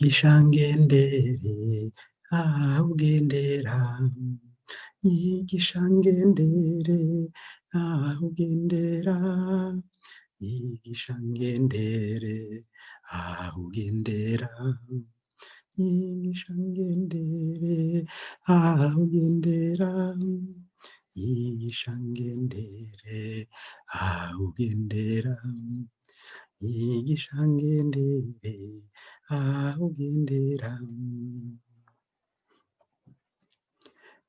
ngendere aho ugendera, nyigisha ngendere aho ugendera, nyigisha ngendere aho ugendera, nyigisha ngendere aho ugendera, nyigisha ngendere aho ugendera, nyigisha ngendere aho ugendera,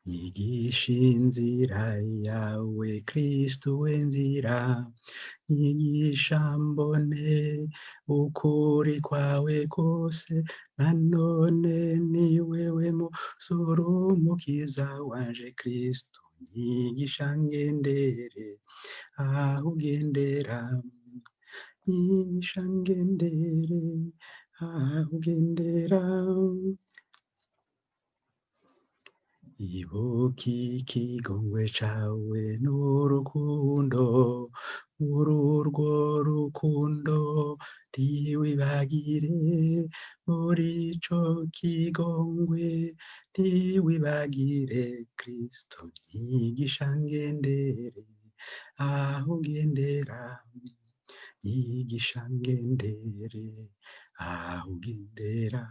nyigisha inzira yawe Kristo we nzira, nyigisha mbone ukuri kwawe kose, nanone ni wewe musoro umukiza wanje Kristo, nyigisha ngendere aho ugendera, nyigisha ngendere aho ugendera, ibuka ikigongwe cawe n'urukundo, muri urwo rukundo ntiwibagire, muri ico kigongwe ntiwibagire Kristo, nyigisha ngendere aho ugendera, nyigisha ngendere aho ugendera,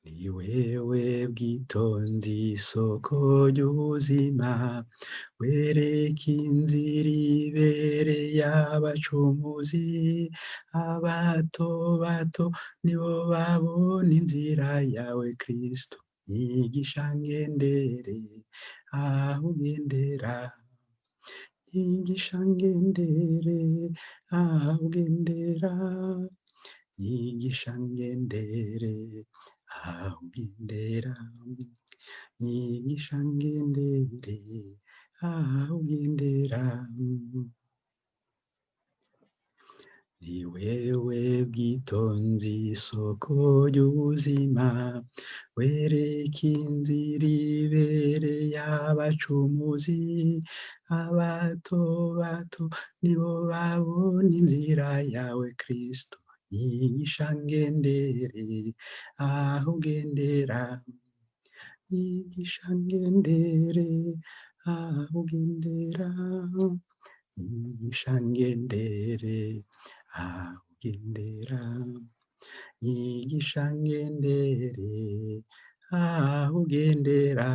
ni wewe bwitonzi isoko ry'ubuzima, wereka inzira ibereye abacumuzi, abato bato nibo babona inzira yawe Kristo, nyigisha ngendere aho ugendera, nyigisha ngendere aho ugendera, nyigisha ngendere aho ugendera, nyigisha ngendere aho ugendera, ni wewe bwitonzi isoko ry'ubuzima, wereka inzira ibereye abacumuzi, abato bato nibo babona inzira yawe Kristo, nyigisha ngendere aho ugendera, nyigisha ngendere aho ugendera, nyigisha ngendere aho ugendera, nyigisha ngendere aho ugendera.